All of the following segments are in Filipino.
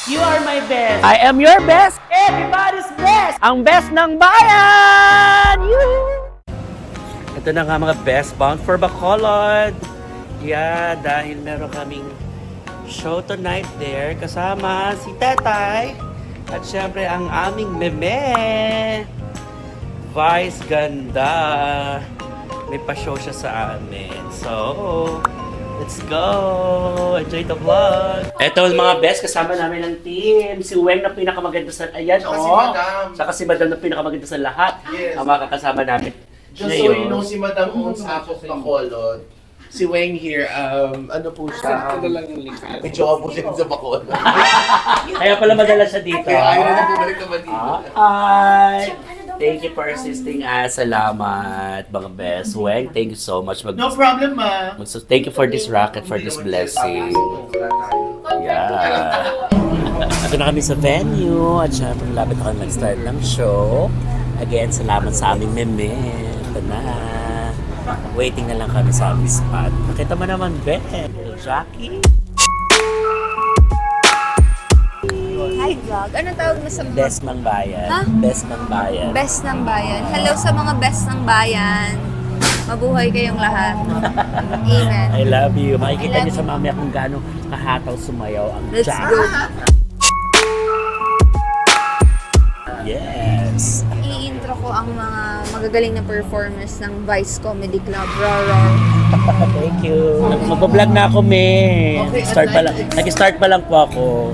You are my best. I am your best. Everybody's best. Ang best ng bayan. Ito na nga mga best, bound for Bacolod. Yeah, dahil meron kaming show tonight there. Kasama si Tetay. At syempre ang aming meme. Vice Ganda. May pa-show siya sa amin. So, let's go! Enjoy the vlog! Ito mga best, kasama namin ng team. Si Weng na pinakamaganda sa... Ayan, Saka si Madam. Saka si Madam na pinakamaganda sa lahat. Yes. Ang mga kakasama namin. Just so you know, si Madam owns Apok Bacolod. Si Weng here, ano po siya? Ano lang yung link? May jowa po siya sa Bacolod. Kaya pala madala siya dito. Kaya ayaw na bumalik naman dito. Hi! Thank you for assisting us. Salamat, mga best. Weng, thank you so much. No problem, ma. So, thank you for this rocket, for this blessing. Yeah. Ito na kami sa venue at syempre malapit na kami mag-start ng show. Again, salamat sa aming meme. Ito na. Waiting na lang kami sa aming spot. Nakita mo naman, Ben. Jackie. Hi vlog. Anong tawag mo sa Best ng bayan. Ha? Best ng bayan. Best ng bayan? Hello sa mga best ng bayan. Mabuhay kayong lahat. Amen. I love you. Makikita I love niyo sa mamaya kung gaano kahataw sumayaw ang Let's Jack. go. Yes. I-intro ko ang mga magagaling na performers ng Vice Comedy Club. Rawr. Thank you. Magbablog na ako, me. Nag-start pa lang po ako.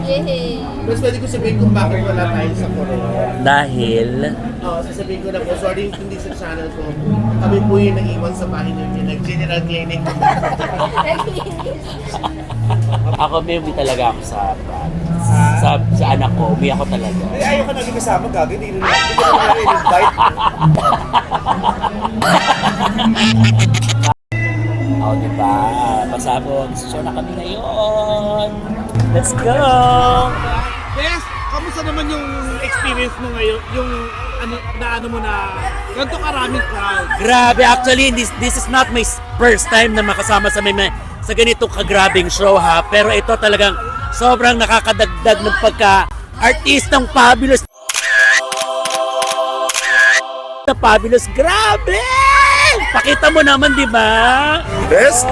Yay! Mas pwede ko sabihin kung bakit wala tayo sa Korea. Dahil, Oo, sasabihin ko na po, sorry hindi sa channel ko. Kami po yung nag-iwan sa bahay ninyo, nag-general clinic. ako may talaga ako sa anak ko. Umi ako talaga. Ayaw ka naging kasama, gagawin. Hindi ko naman invite. Oh, diba? Pasabog. Show na kami ngayon. Let's go! Best, kamusta naman yung experience mo ngayon? Yung ano mo na ganito karaming crowd? Grabe, actually, this is not my first time na makasama sa sa ganitong kagrabing show ha. Pero ito talagang sobrang nakakadagdag ng pagka-artistang fabulous. Fabulous, grabe! Pakita mo naman, di ba? Best!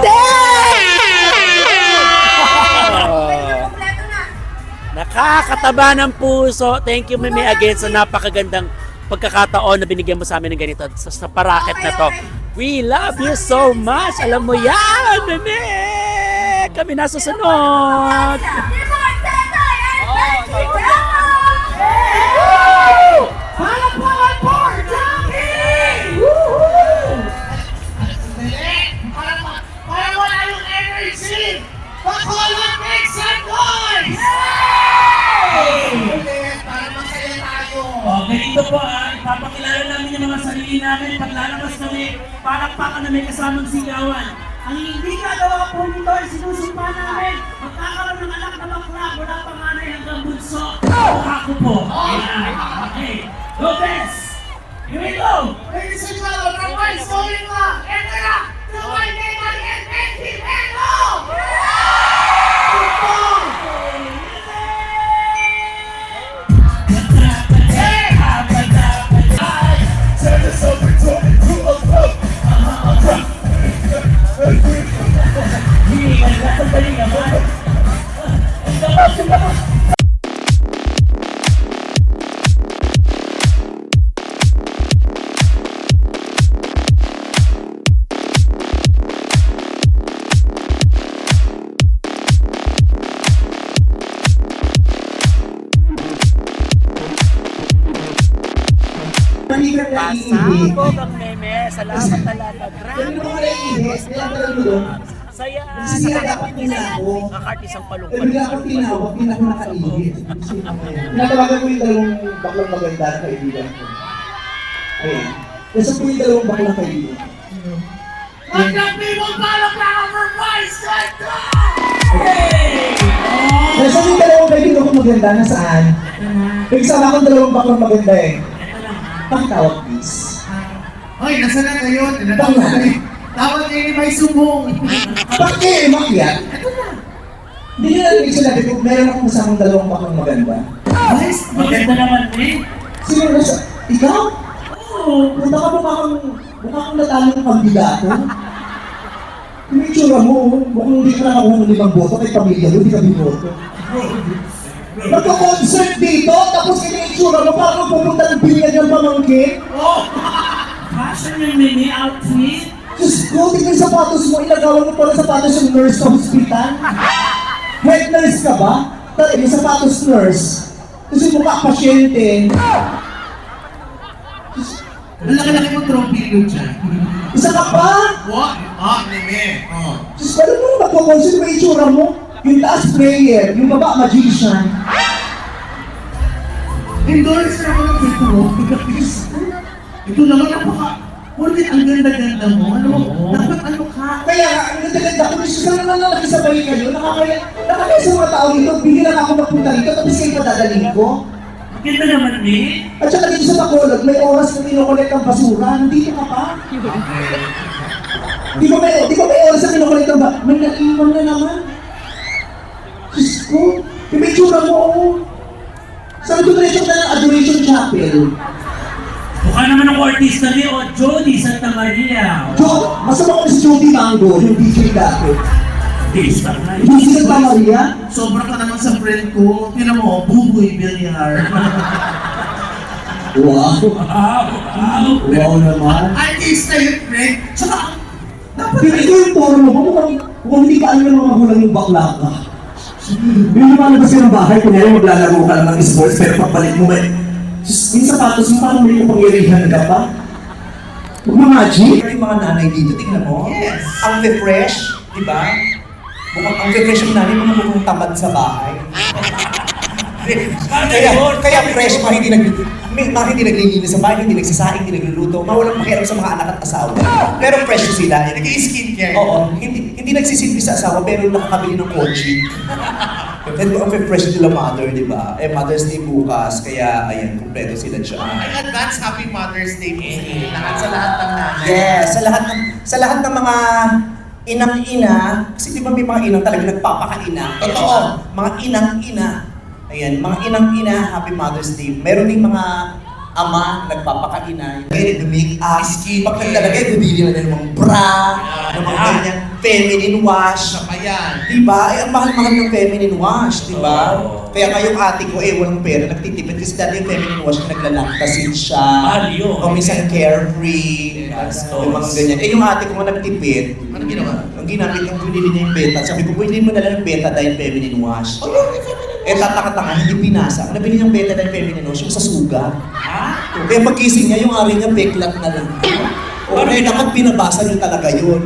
Nakakataba ng puso. Thank you, Meme, again sa napakagandang pagkakataon na binigyan mo sa amin ng ganito sa paraket na to. We love you so much. Alam mo yan, Meme! Kami nasusunod. Para wala yung energy! Bacolod, make some noise! Para masaya tayo! Okay, ito po ipapakilala namin yung mga sarili namin. Paglalabas kami, palakpakan na may kasamang sigawan. Ang hindi gagawa po nito ay sinusumpa namin. Magkakaroon ng anak na bakla mula panganay hanggang bunso. Ako po. Ayan. Okay. Go, Bess! Here we go! Ladies and gentlemen, from Vice going on! Enter na! To my name and Benji Hello! Pasabog ang Meme. Salamat talaga. Grabe. Saya. Nakaka-artist ang palungkot. Natawagan ko yung dalawang baklang maganda na kaibigan ko. Ayan. Nasa po yung dalawang baklang kaibigan. Let the people follow our Vice Ganda! Nasa po yung dalawang kaibigan ko maganda na saan? May kasama akong dalawang baklang maganda eh. Pakitawag please. Hoy, nasa na kayo? Bakit? Tawag kayo ni May Subong! Bakit? Makiat? Hindi nyo narinig sinabi ko, meron akong kasamang dalawang bakang maganda. Guys, maganda naman eh. Sino na siya? Ikaw? Oo. Punta ka mukha kang natalo ng kandidato. Yung itsura mo, mukhang hindi ka nakakuha ng 5 boto kay pamilya mo, hindi ka binoto. Magka-concert dito, tapos yung itsura mo, parang pupunta ng binyan ng pamangkin. Fashion yung mini outfit. Diyos ko, tingnan yung sapatos mo, ilagawan mo pala sapatos yung nurse sa hospital. Head nurse ka ba? Tara, yung sapatos nurse. Kasi mukha pasyente. Ang laki-laki mo trompilyo dyan. Isa ka pa? What? Neme. Diyos, paano mo magkakonsert yung itsura mo? Yung taas player, yung baba magician. Endorse na ako ng pito mo. Ito naman Kulit, ang ganda-ganda mo. Dapat ano ka? Kaya nga, ang ganda-ganda ko, gusto sana naman nakisabay kayo, nakakaya sa mga tao dito, bigyan lang ako magpunta rito, tapos kayo padadaling ko. Maganda naman eh. At saka dito sa Bacolod, may oras na kinukulit ang basura, nandito ka pa. Di ba may oras na kinukulit ang basura? May naiwan na naman. Diyos ko, yung may tsura mo, oo. Saan ito diretso na ng Adoration Chapel? Mukha naman ako artista ni Jody Santa Maria. Masama ko si Jody Mango, yung DJ dati. Artista na yun. Jody Santa Maria? Sobra ka naman sa friend ko. Tinan mo, Buboy Villar. Wow. Wow naman. Artista yun, friend. Tsaka, Pero ito yung tono mo, mukhang hindi ka alam ng mga magulang yung bakla ka. Yung lumalabas ka ng bahay, kunyari maglalaro ka lang ng sports, pero pagbalik mo yung sapatos mo, parang may kapangyarihan ka pa. Huwag mo magic. Yung mga nanay dito, tingnan mo. Yes. Ang refresh, di ba? Mukhang ang refresh ng nanay, mga mukhang tamad sa bahay. kaya fresh, mga hindi naglilinis sa bahay, hindi nagsasaing, hindi nagluluto, mawalang pakialam sa mga anak at asawa. Pero fresh sila. nag-skincare. Oo, hindi nagsisilbi sa asawa pero nakakabili ng kotse. And ang fresh nila mother, di ba? Mother's Day bukas, kaya ayan, kumpleto sila dyan. Advance Happy Mother's Day po sa lahat ng nanay. Yes, sa lahat ng mga inang-ina, kasi di ba may mga inang talaga nagpapakaina? Totoo. Mga inang-ina. Ayan, mga inang-ina, Happy Mother's Day. Meron ding mga ama nagpapakaina. Ngayon, make-up. Pag naglalagay, bibili na ng mga bra, ng mga ganyan, feminine wash. Siya pa yan. Diba? Ay, ang mahal-mahal ng feminine wash, diba? Oo. Kaya ngayong ate ko, walang pera, nagtitipid kasi dati yung feminine wash, naglalaktasin siya. Mahal yun. O minsan carefree. Yung mga ganyan. Yung ate ko nga nagtipid. Ano ginawa? Ang ginamit ng binili niya yung beta. Sabi ko, pwede mo na lang ng beta dahil feminine wash. Tataka-taka, hindi pinasa. Ang nabili niyang beta dahil feminine wash, yung sa suga. Kaya pagkising niya, yung ari niya, peklat na lang. Kaya dapat binabasa niyo talaga yun.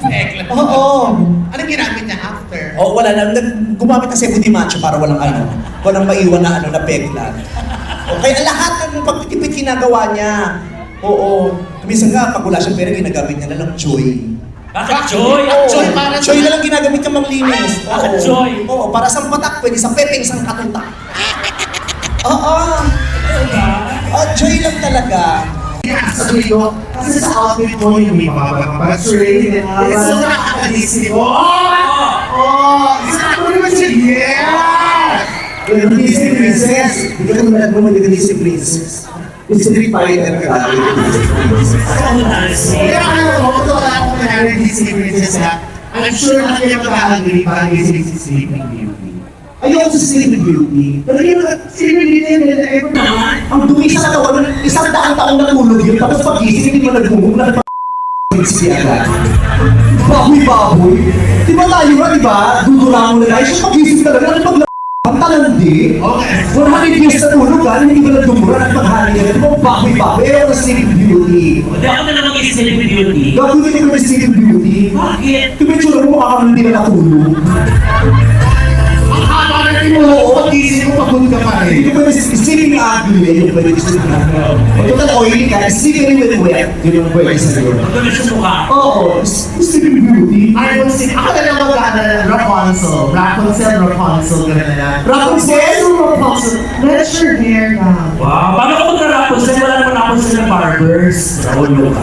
Eklat. Oo. Anong ginamit niya after? Wala na. Gumamit na Cebu Di Macho para walang walang maiwan na na peklat. Kaya lahat ng pagtitipid ginagawa niya. Oo. Minsan nga, pag wala siyang pera, ginagamit niya na lang Joy. Bakit Joy? Joy para Joy na lang ginagamit niya manglinis. Bakit Joy? Oo, para sa patak, pwede sa pepeng, sa katutak. Oo. Joy lang talaga. Sabi ko, kasi sa outfit mo yung may mga pag-survey na it's so nakakalisip mo. Isa ko naman siya, yeah! Disney Princess. Hindi ka naman mo Disney Princess. Street Fighter ka. Pero ano ko, ito wala akong nangyari Disney Princess ha. I'm sure na kayo mag-agree para Disney Sleeping Beauty. Ayaw sa Sleeping Beauty. Pero yung Sleeping Beauty na ever naman. Ang dumi sa katawan, 100 taong natulog yun. Tapos pag-isip, hindi mo nagmumog na siya agad. Baboy-baboy. Di ba tayo nga, di ba? Dudurang mo na tayo. Siya pag-isip talaga, pag ang talandi. Okay. 100 years na tulog ka, hindi ba nagdumuran at maghali ka? Di ba baboy-baboy? Ayaw sa Sleeping Beauty. Hindi ako na lang mag-isip with beauty. Gagawin ko yung Sleeping Beauty. Bakit? Di ba yung tsura mo mukha kang hindi na natulog? Ang haba na rin mo, pag-isip mo, pagod ka pa Hindi rin. ko pwede sleeping ugly eh, yung pwede sleeping ugly. Pag total oily ka, sleeping with wet, yun yung pwede sa'yo. Maganda siya mukha. Oo, sleeping beauty. I will sing. Ako na lang mag-ano na Rapunzel. Rapunzel, gano'n na lang. Rapunzel? Rapunzel. Let your hair down. Wow. Paano ka magka-Rapunzel? Wala naman Rapunzel na barbers. Raul ka.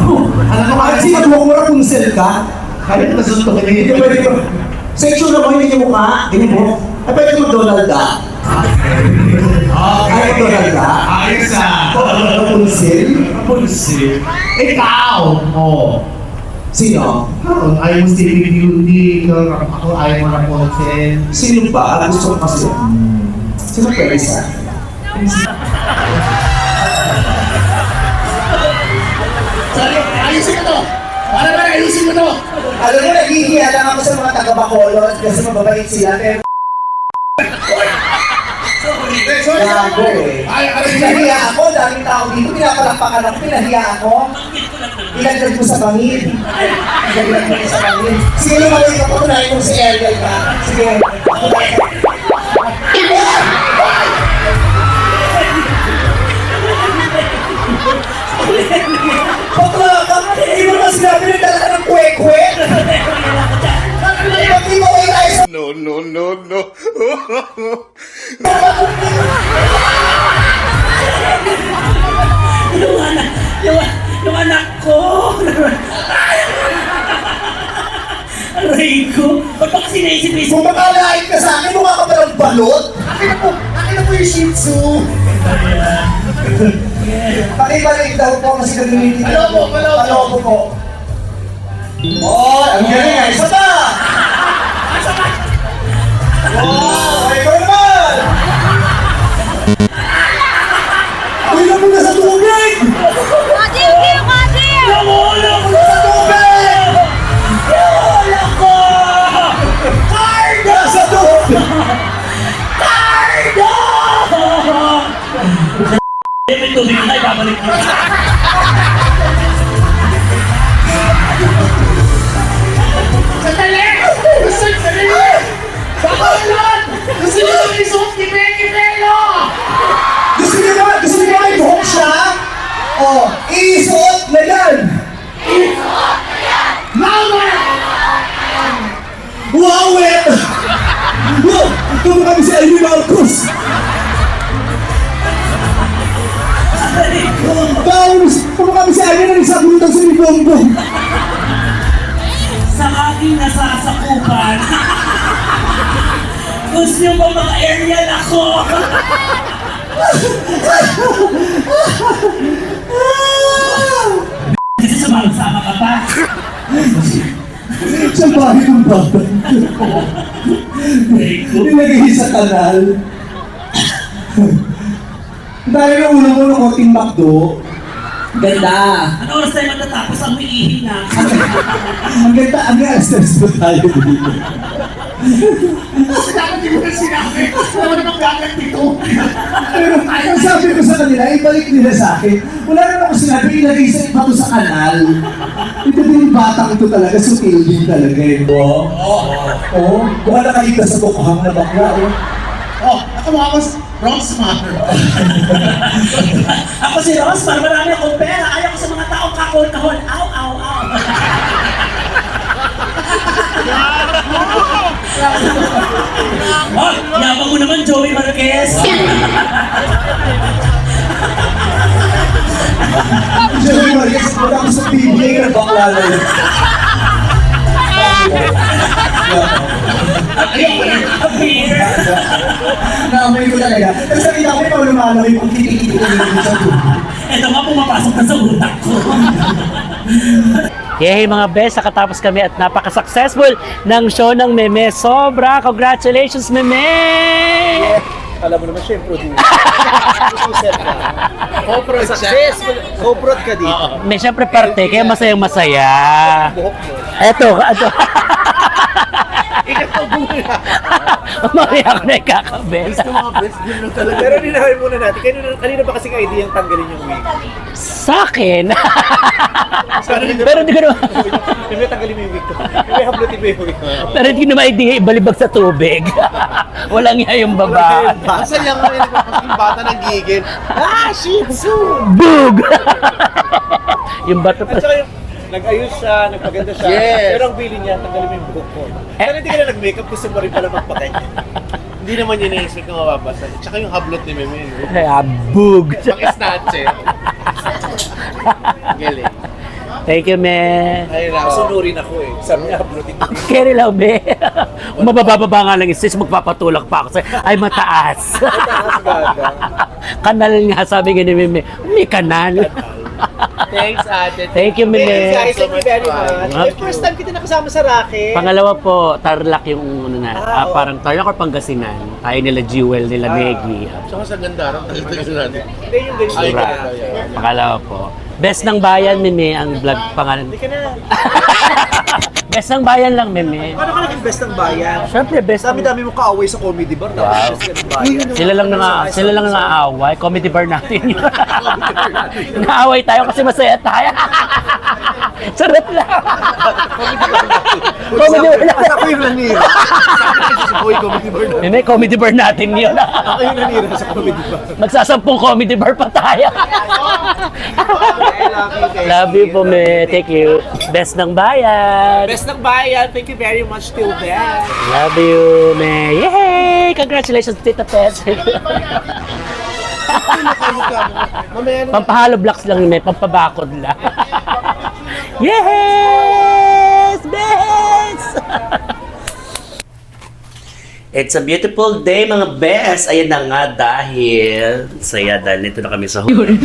Alam ko, Kasi magmukha Rapunzel ka, kaya na nasuntok hindi niya. pwede ko. Sa itsura mo, hindi yung mukha, ganyan mo. Ay, pwede mag-Donald Duck. Ay, Donald Duck. Ayos ah! Rapunzel. Rapunzel. Ikaw! Oh. Sino? Ayaw mo si Beauty, ako ayaw mo Rapunzel. Sino ba? Gusto ko kasi. Sino pwede sa? Sorry, ayusin mo to! Para ba ayusin mo to? Alam mo, naghihiya lang ako sa mga taga-Bacolod kasi mababait sila. Pero gago eh. Pinahiya ako, daming tao dito, pinapalakpakan ako, pinahiya ako. Ilagdag mo sa bangin. Ilagdag mo sa bangin. Sige, lumalik ka, patunayan mo si Ariel ka. Sige, patunayan ka. Bakla ka! Hindi mo na sinabi na dala ka ng kwe-kwe! Hindi mo kayo tayo sa... No. Yung anak ko! Aray ko! Ba't ba kasi naisip-isip? Kung makalain ka sa akin, mukha ka ba ng balot? Akin na po yung Shih Tzu. Pakibalik daw po kasi gagamitin ko. Palobo po. Oh, ang galing nga. Isa pa! Oh, ay ko naman! Uy, na muna sa tubig! Kadir, Kadir! Nawala ko Sa tubig! Nawala ko! Carga sa tubig! Cardo! May tubig na, ibabalik ko. Sandali! Sandali! Bacolod! Gusto niyo yung isuot ni Becky Bello! Gusto niyo may buhok siya? Oh, isuot na yan! Louder! Wow, eh! Wow! Ito kami si Amy Marcos! Guys! Ito kami si Amy na nagsabutan sa Libombo! Sa aking nasasakupan. Gusto niyo ba mga-aerial ako? Kasi sumagsama ka pa. Sa bahay ng bata. Aray ko. Nilagay sa kanal. Dahil yung ulo mo ng konting McDo. Ganda! Ano oras tayo matatapos ang umiihi na? Ang ganda, ang stress mo tayo dito. Dapat di mo na sinabi. Wala namang gagat dito. Pero ang sabi ko sa kanila, ibalik nila sa akin. Wala naman ako sinabi, ilagay sa iba to sa kanal. Ito din yung batang ito talaga, sutil din talaga eh. Oo. Kung wala nakita sa tukhang na bakla, oh. Oh, ako mga mas Rossmar. Ako si Rosmar, marami akong pera. Ayaw ko sa mga taong kakol-kahol. Aw, aw, aw. Oh, yabang mo naman, Joey Marquez. Jerry Marias, wala ko sa PBA na bakla na yun. Beer. Naamoy ko talaga. Kasi nakita ko yung lumalaki yung titikiti ko dito sa tubig. Ito nga pumapasok na sa utak ko. Yay mga best, nakatapos kami at napaka-successful ng show ng Meme. Sobra! Congratulations, Meme! Alam mo naman siya yung producer. Copro successful. Coprod ka dito. May syempre parte, kaya masayang masaya. Buhok mo. Eto. Ikaw muna. Mamaya ako na ikakabenta. Gusto mga best game lang talaga. Pero ninahay muna natin. Kanina ba kasing idea yung tanggalin yung wig? Sa akin. Pero hindi ko naman, Hindi tanggalin mo yung wig ko. May hablutin mo yung wig ko. pero hindi ko naman idea ibalibag sa tubig. Walang iya yung baba. Ang saya nga yun. Yung bata ng gigil. Shih Tzu! Boog! Yung bato At pa. saka yung nag-ayos siya, nagpaganda siya. Yes. Pero ang bilin niya, tanggalin mo yung buhok ko. Pero hindi ka na nag-makeup, gusto mo rin pala magpaganyan. Hindi naman yun na-expect na mababasa. Tsaka yung hablot ni Meme. Boog! Pang-snatch eh. Galing. Thank you, me. Ay, sunurin ako eh. Sabi niya, uploadin ko. Carry lang, be. Mabababa nga lang sis, magpapatulak pa ako sa'yo. Ay, mataas. Kanal nga, sabi nga ni Meme. May kanal. Thanks, ate. Thank you, Meme. Guys, thank you very much. Okay. First time kita nakasama sa racket. Pangalawa po, Tarlac yung ano na. Parang Tarlac or Pangasinan. Tayo nila Jewel, nila Meggy. Saka sa ganda rin. natin. Hindi yung ganyan. Sura. Pangalawa po. Best ng Bayan, Meme, ang vlog pangalan. Hindi ka na. Best ng Bayan lang, Meme. Paano ka naging best ng bayan? Siyempre, best ng... Dami-dami mo kaaway sa comedy bar. Wow. Best ka ng bayan. Sila lang nang-aaway. Comedy bar natin yun. Naaway tayo kasi masaya tayo. Sarap lang. Comedy bar natin. Ako yung nanira. Ako yung comedy bar na. Meme, comedy bar natin yun. Ako yung nanira sa comedy bar. Magsasampung comedy bar pa tayo. Love you po, me. Thank you. Best ng Bayan. Best ng bayan. Thank you very much till then. Love you, me. Yay! Congratulations, Tita Pets. Pampahalo blocks lang, me. Pampabakod lang. Yes! Best! It's a beautiful day, mga best. Ayan na nga dahil saya dahil nito na kami sa hotel.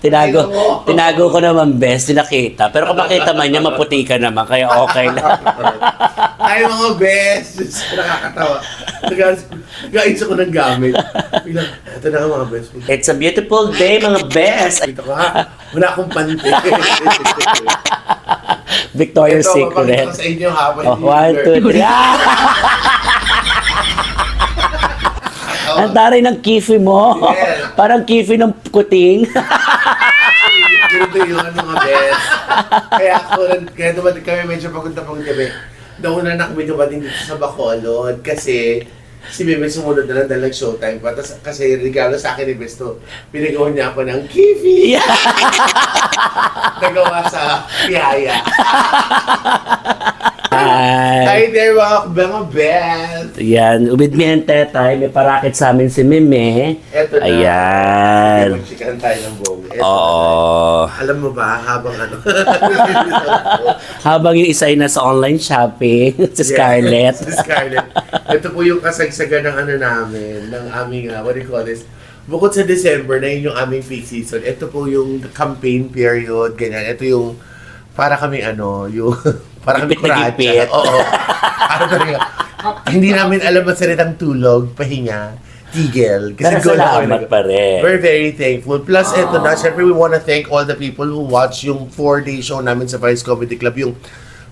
Tinago ko naman best, tinakita. Pero kung makita man niya, maputi ka naman, kaya okay lang. Ay, mga best! Nakakatawa. Nag-ayos ako ng gamit. Bilang, ito na nga mga best. It's a beautiful day, mga best. Ito ko ha, wala akong pante. Victoria's Ito, Secret. mapakita ko sa inyo habang Oh, 1, 2, 3. Ang taray ng kifi mo. Yeah. Parang kifi ng kuting. Ganito yung ano mga best. Kaya dumating kami medyo pagod na pagod kami. Nauna na kami dumating dito sa Bacolod kasi si Bebe sumunod na lang dahil nag-showtime pa. Tapos kasi regalo sa akin ni Besto, pinagawa niya ako ng kifi. Nagawa sa Piyaya. Hi there mga best! Yan, with me and Tetay, may parakit sa amin si Meme. Eto na. Ayan. Magsikan tayo ng buong. Oo. Alam mo ba, habang ano? Habang yung isa ay nasa online shopping, si Scarlett. Yes, si Scarlett. Ito po yung kasagsagan ng ano namin, ng aming, what do you call this? Bukod sa December na yun yung aming peak season, ito po yung campaign period, ganyan. Ito yung, para kami ano, yung, para kami Gipit na gipit. Oo. Para talaga, hindi namin alam ang salitang tulog, pahinga, tigil. Pero goal na kami salamat nag- pa rin. We're very thankful. Plus, eto na, syempre we wanna thank all the people who watch yung 4-day show namin sa Vice Comedy Club, yung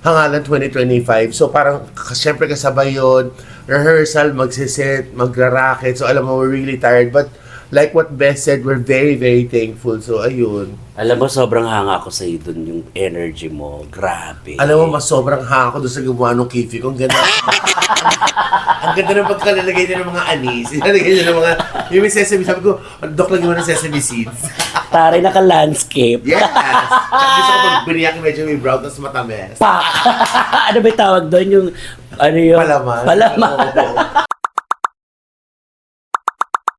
Hangalan 2025. So parang, syempre kasabay yun, rehearsal, magsiset, magra-racket. So alam mo, we're really tired. But like what Beth said, we're very, very thankful. So ayun. Alam mo, sobrang hanga ako sa iyo dun, yung energy mo. Grabe. Alam mo, mas sobrang hanga ko doon sa gumawa ng kifi ko. Ang ganda. Ang ganda ng pagkalalagay niya ng mga anis. Ilalagay niya ng mga, yung may sesame, sabi ko, Dok, lagyan mo ng sesame seeds. Taray naka-landscape. Yes! At gusto ko pag biniyak medyo may brown, tapos matamis. Pak! Ano ba yung tawag doon? Yung, ano yung... Palaman. Palaman. Oo.